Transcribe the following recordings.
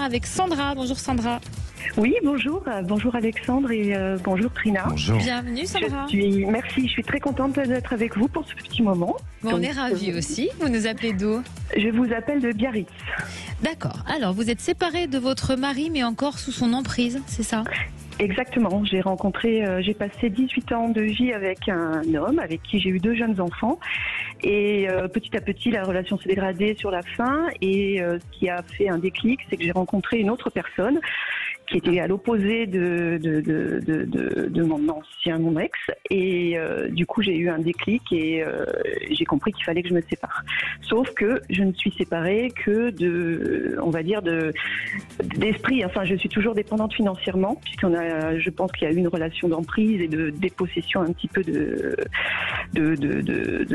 avec Sandra. Bonjour Sandra. Oui, bonjour. Bonjour Alexandre et bonjour Trina. Bonjour. Bienvenue Sandra. Merci, je suis très contente d'être avec vous pour ce petit moment. Bon, on est ravis aussi. Vous nous appelez d'où? Je vous appelle de Biarritz. D'accord. Alors, vous êtes séparée de votre mari, mais encore sous son emprise, c'est ça? Exactement. J'ai passé 18 ans de vie avec un homme avec qui j'ai eu 2 jeunes enfants. Et petit à petit, la relation s'est dégradée sur la fin. Et ce qui a fait un déclic, c'est que j'ai rencontré une autre personne qui était à l'opposé de mon ex. Et du coup, j'ai eu un déclic et j'ai compris qu'il fallait que je me sépare. Sauf que je ne suis séparée que d'esprit. Enfin, je suis toujours dépendante financièrement, je pense qu'il y a eu une relation d'emprise et de dépossession un petit peu de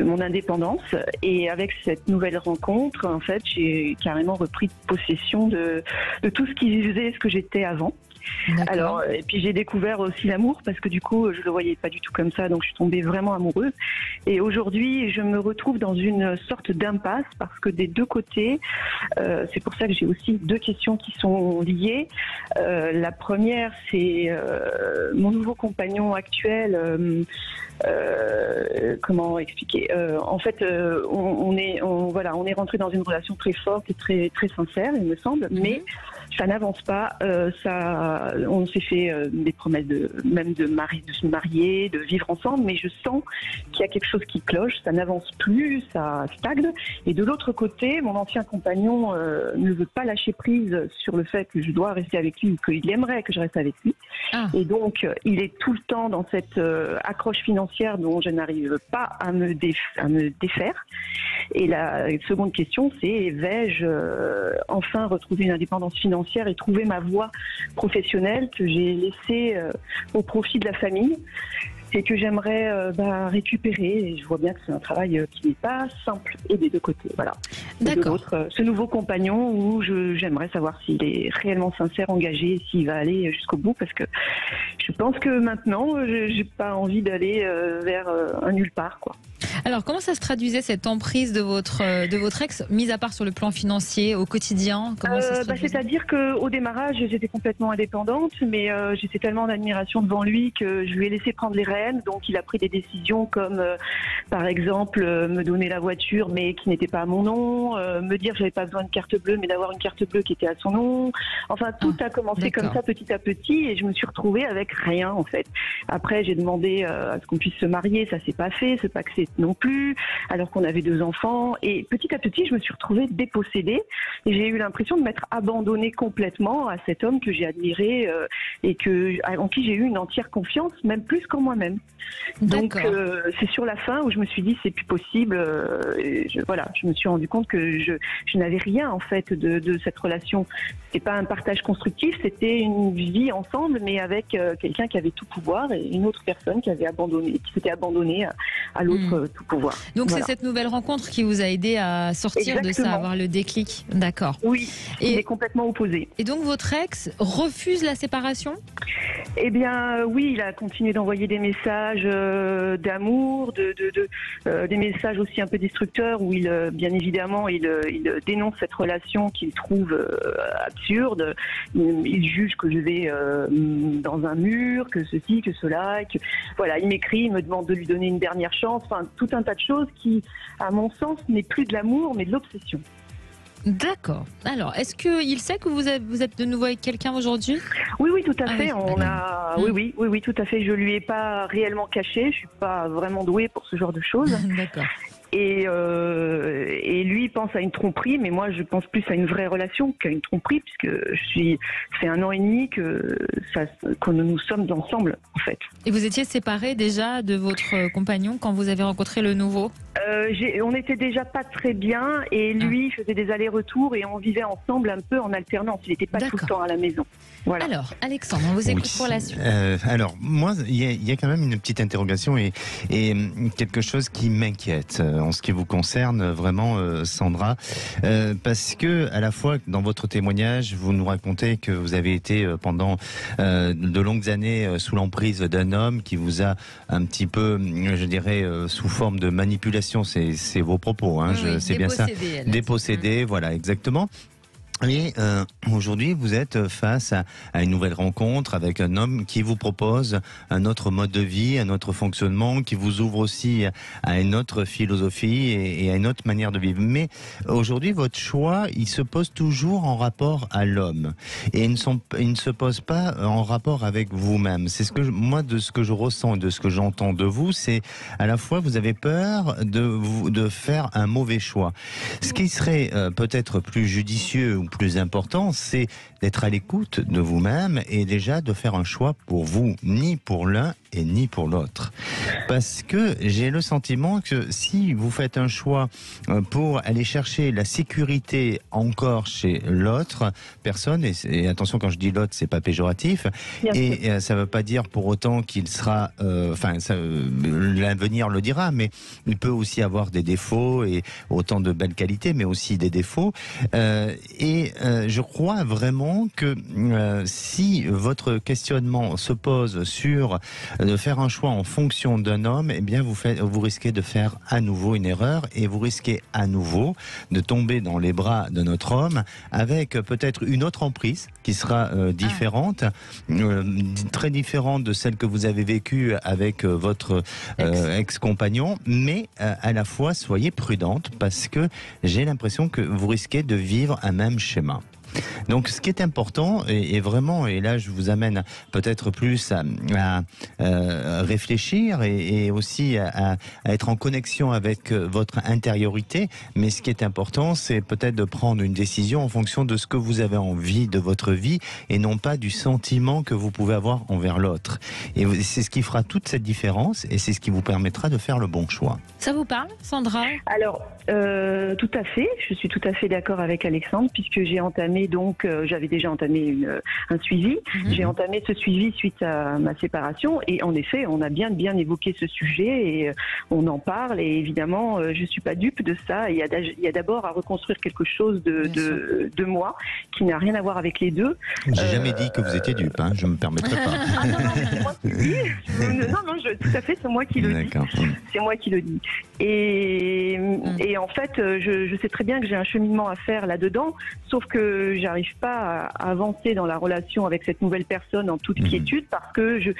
mon indépendance. Et avec cette nouvelle rencontre, en fait, j'ai carrément repris possession de tout ce qui faisait ce que j'étais avant. Alors, et puis j'ai découvert aussi l'amour parce que du coup je le voyais pas du tout comme ça, donc je suis tombée vraiment amoureuse. Et aujourd'hui je me retrouve dans une sorte d'impasse parce que des deux côtés, c'est pour ça que j'ai aussi 2 questions qui sont liées. La première, c'est mon nouveau compagnon actuel. Comment expliquer? En fait, on est rentré dans une relation très forte et très très sincère, il me semble, mais ça n'avance pas. On s'est fait des promesses de se marier, de vivre ensemble, mais je sens qu'il y a quelque chose qui cloche. Ça n'avance plus, ça stagne. Et de l'autre côté, mon ancien compagnon ne veut pas lâcher prise sur le fait que je dois rester avec lui ou qu'il aimerait que je reste avec lui. Et donc, il est tout le temps dans cette accroche financière dont je n'arrive pas à me défaire. Et la seconde question, c'est vais-je enfin retrouver une indépendance financière et trouver ma voie professionnelle que j'ai laissée au profit de la famille et que j'aimerais récupérer. Et je vois bien que c'est un travail qui n'est pas simple et des deux côtés. Voilà. D'accord. Ce nouveau compagnon où j'aimerais savoir s'il est réellement sincère, engagé, s'il va aller jusqu'au bout, parce que je pense que maintenant, j'ai pas envie d'aller vers un nulle part, quoi. Alors, comment ça se traduisait cette emprise de votre ex, mis à part sur le plan financier, au quotidien? Comment ça se traduisait? C'est-à-dire qu'au démarrage, j'étais complètement indépendante, mais j'étais tellement d'admiration devant lui que je lui ai laissé prendre les rênes. Donc, il a pris des décisions comme, par exemple, me donner la voiture, mais qui n'était pas à mon nom, me dire que j'avais pas besoin de carte bleue, mais d'avoir une carte bleue qui était à son nom. Enfin, tout a commencé comme ça, petit à petit, et je me suis retrouvée avec rien, en fait. Après, j'ai demandé à ce qu'on puisse se marier, ça s'est pas fait, ce pacte non plus, alors qu'on avait 2 enfants. Et petit à petit, je me suis retrouvée dépossédée et j'ai eu l'impression de m'être abandonnée complètement à cet homme que j'ai admiré et en qui j'ai eu une entière confiance, même plus qu'en moi-même. Donc c'est sur la fin où je me suis dit c'est plus possible. Je me suis rendu compte que je n'avais rien en fait de cette relation. C'était pas un partage constructif, c'était une vie ensemble, mais avec quelqu'un qui avait tout pouvoir et une autre personne qui s'était abandonnée à l'autre tout pouvoir. Donc voilà. C'est cette nouvelle rencontre qui vous a aidé à sortir de ça, à avoir le déclic. D'accord. Oui, il est complètement opposé. Et donc votre ex refuse la séparation? Eh bien oui, il a continué d'envoyer des messages d'amour, des messages aussi un peu destructeurs où bien évidemment il dénonce cette relation qu'il trouve absurde. Il juge que je vais dans un mur, que ceci, que cela, voilà, il m'écrit, il me demande de lui donner une dernière chance, enfin tout un tas de choses qui, à mon sens, n'est plus de l'amour mais de l'obsession. D'accord. Alors, est-ce qu'il sait que vous êtes de nouveau avec quelqu'un aujourd'hui? Oui, tout à fait. Oui, tout à fait. Je lui ai pas réellement caché. Je suis pas vraiment douée pour ce genre de choses. D'accord. Et lui pense à une tromperie, mais moi je pense plus à une vraie relation qu'à une tromperie, puisque c'est 1 an et demi que nous sommes ensemble en fait. Et vous étiez séparés déjà de votre compagnon quand vous avez rencontré le nouveau? On était déjà pas très bien et lui faisait des allers-retours et on vivait ensemble un peu en alternance. Il n'était pas tout le temps à la maison. Voilà. Alors, Alexandre, on vous écoute pour la suite. Alors, moi, il y a quand même une petite interrogation et quelque chose qui m'inquiète en ce qui vous concerne vraiment, Sandra, parce que à la fois dans votre témoignage, vous nous racontez que vous avez été pendant de longues années sous l'emprise d'un homme qui vous a un petit peu, je dirais, sous forme de manipulation. C'est vos propos, hein, c'est bien ça. Dépossédé, voilà, exactement. Et aujourd'hui, vous êtes face à une nouvelle rencontre avec un homme qui vous propose un autre mode de vie, un autre fonctionnement, qui vous ouvre aussi à une autre philosophie et à une autre manière de vivre. Mais aujourd'hui, votre choix, il se pose toujours en rapport à l'homme. Et il ne se pose pas en rapport avec vous-même. C'est ce que moi, de ce que je ressens, de ce que j'entends de vous, c'est à la fois vous avez peur de faire un mauvais choix. Ce qui serait peut-être plus judicieux ou plus important, c'est d'être à l'écoute de vous-même et déjà de faire un choix pour vous, ni pour l'un et ni pour l'autre. Parce que j'ai le sentiment que si vous faites un choix pour aller chercher la sécurité encore chez l'autre personne, et attention quand je dis l'autre, c'est pas péjoratif, et ça veut pas dire pour autant qu'il sera, l'avenir le dira, mais il peut aussi avoir des défauts et autant de belles qualités, mais aussi des défauts. Je crois vraiment que si votre questionnement se pose sur de faire un choix en fonction d'un homme, eh bien vous risquez de faire à nouveau une erreur et vous risquez à nouveau de tomber dans les bras de notre homme avec peut-être une autre emprise qui sera différente, très différente de celle que vous avez vécue avec votre ex-compagnon, mais à la fois soyez prudente parce que j'ai l'impression que vous risquez de vivre un même schéma. Donc ce qui est important, et vraiment, et là je vous amène peut-être plus à réfléchir et aussi à être en connexion avec votre intériorité, mais ce qui est important, c'est peut-être de prendre une décision en fonction de ce que vous avez envie de votre vie et non pas du sentiment que vous pouvez avoir envers l'autre. Et c'est ce qui fera toute cette différence et c'est ce qui vous permettra de faire le bon choix. Ça vous parle, Sandra? Alors, tout à fait. Je suis tout à fait d'accord avec Alexandre puisque j'ai entamé j'avais déjà entamé un suivi. J'ai entamé ce suivi suite à ma séparation et en effet, on a bien évoqué ce sujet et on en parle et évidemment, je suis pas dupe de ça. Il y a d'abord à reconstruire quelque chose de moi qui n'a rien à voir avec les deux. J'ai jamais dit que vous étiez dupe, hein, je me permettrai pas. Ah non, c'est moi qui le dis. Tout à fait, c'est moi qui le dis. C'est moi qui le dis. Et en fait, je sais très bien que j'ai un cheminement à faire là-dedans, sauf que j'arrive pas à avancer dans la relation avec cette nouvelle personne en toute quiétude parce que je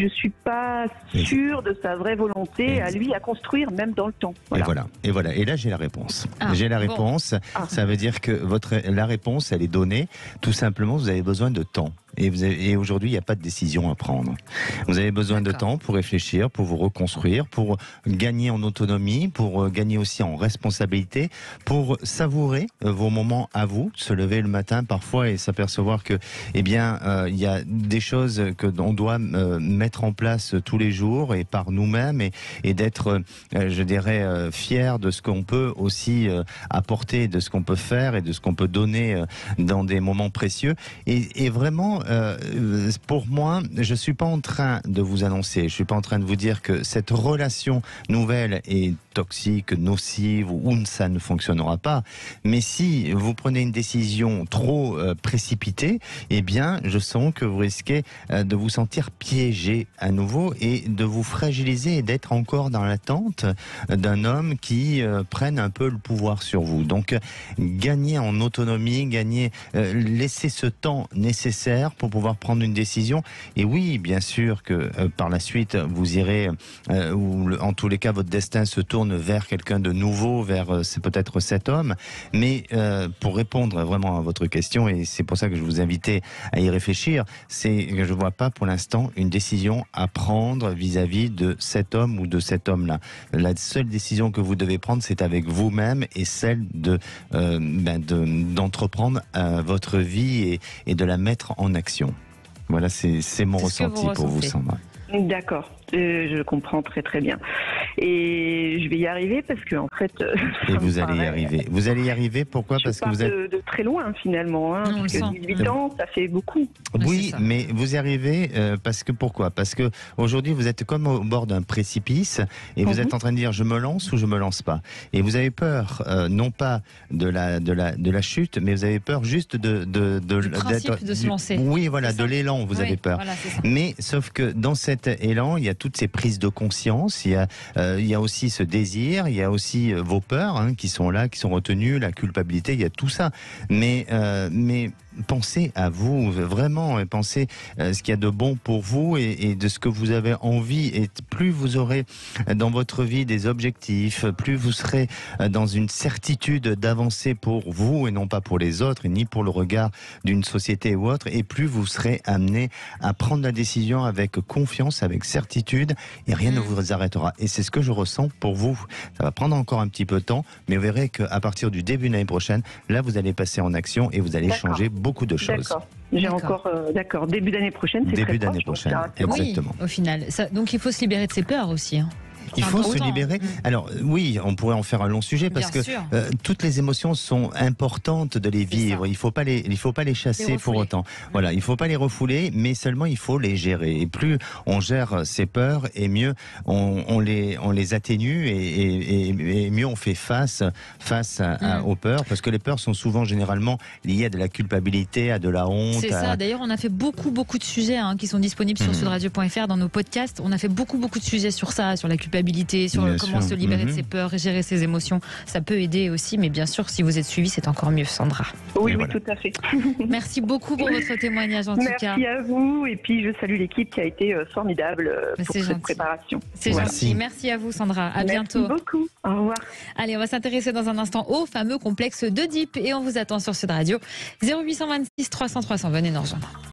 suis pas sûre de sa vraie volonté à lui à construire même dans le temps. Voilà. Et voilà. Et là j'ai la réponse. J'ai la réponse. Ça veut dire que la réponse elle est donnée. Tout simplement, vous avez besoin de temps. Et aujourd'hui, il n'y a pas de décision à prendre. Vous avez besoin de temps pour réfléchir, pour vous reconstruire, pour gagner en autonomie, pour gagner aussi en responsabilité, pour savourer vos moments à vous, se lever le matin parfois et s'apercevoir que, il y a des choses que l'on doit mettre en place tous les jours et par nous-mêmes et d'être, je dirais, fier de ce qu'on peut aussi apporter, de ce qu'on peut faire et de ce qu'on peut donner dans des moments précieux. Et vraiment, pour moi, je suis pas en train de vous annoncer, je suis pas en train de vous dire que cette relation nouvelle est toxique, nocive ou ça ne fonctionnera pas. Mais si vous prenez une décision trop précipitée, eh bien, je sens que vous risquez de vous sentir piégé à nouveau et de vous fragiliser et d'être encore dans l'attente d'un homme qui prenne un peu le pouvoir sur vous. Donc, gagnez en autonomie, laissez ce temps nécessaire pour pouvoir prendre une décision. Et oui, bien sûr que par la suite, vous irez, ou en tous les cas, votre destin se tourne vers quelqu'un de nouveau, vers c'est peut-être cet homme. Mais pour répondre vraiment à votre question, et c'est pour ça que je vous invitais à y réfléchir, c'est que je ne vois pas pour l'instant une décision à prendre vis-à-vis de cet homme ou de cet homme-là. La seule décision que vous devez prendre, c'est avec vous-même et celle d'entreprendre votre vie et de la mettre en action. Voilà, c'est mon ressenti pour vous, Sandra. D'accord, je comprends très très bien. Et je vais y arriver parce que en fait... Et vous allez y arriver. Vous allez y arriver, pourquoi? Parce que vous êtes... de très loin finalement, hein, parce que 18 ans, ça fait beaucoup. Oui, mais vous y arrivez parce que pourquoi? Parce que aujourd'hui vous êtes comme au bord d'un précipice et vous êtes en train de dire je me lance ou je me lance pas. Et vous avez peur non pas de la chute, mais vous avez peur juste du principe de se lancer. Oui, voilà, de l'élan, vous avez peur. Voilà, mais sauf que dans cette cet élan, il y a toutes ces prises de conscience, il y a aussi ce désir, il y a aussi vos peurs qui sont là, qui sont retenues, la culpabilité, il y a tout ça. Mais pensez à vous, vraiment, pensez ce qu'il y a de bon pour vous et de ce que vous avez envie. Et plus vous aurez dans votre vie des objectifs, plus vous serez dans une certitude d'avancer pour vous et non pas pour les autres, ni pour le regard d'une société ou autre, et plus vous serez amené à prendre la décision avec confiance, avec certitude, et rien ne vous arrêtera. Et c'est ce que je ressens pour vous. Ça va prendre encore un petit peu de temps, mais vous verrez qu'à partir du début de l'année prochaine, là, vous allez passer en action et vous allez changer beaucoup de choses. J'ai encore, d'accord, début d'année prochaine, c'est début d'année prochaine, exactement. Oui, au final. Donc il faut se libérer de ses peurs aussi. Il faut se libérer. Alors oui, on pourrait en faire un long sujet parce que toutes les émotions sont importantes de les vivre. Il faut pas les chasser pour autant. Voilà, il faut pas les refouler, mais seulement il faut les gérer. Et plus on gère ses peurs, et mieux on les atténue et mieux on fait face aux peurs, parce que les peurs sont souvent généralement liées à de la culpabilité, à de la honte. C'est ça. D'ailleurs, on a fait beaucoup de sujets qui sont disponibles sur sudradio.fr dans nos podcasts. On a fait beaucoup de sujets sur ça, sur la culpabilité, sur comment se libérer de ses peurs et gérer ses émotions. Ça peut aider aussi, mais bien sûr, si vous êtes suivi, c'est encore mieux, Sandra. Oui, voilà. Tout à fait. Merci beaucoup pour votre témoignage, en tout cas. Merci à vous, et puis je salue l'équipe qui a été formidable pour cette préparation. C'est gentil. Merci à vous, Sandra. À bientôt. Merci beaucoup. Au revoir. Allez, on va s'intéresser dans un instant au fameux complexe d'Oedipe et on vous attend sur Sud Radio. 0826 300 300. Venez nous rejoindre.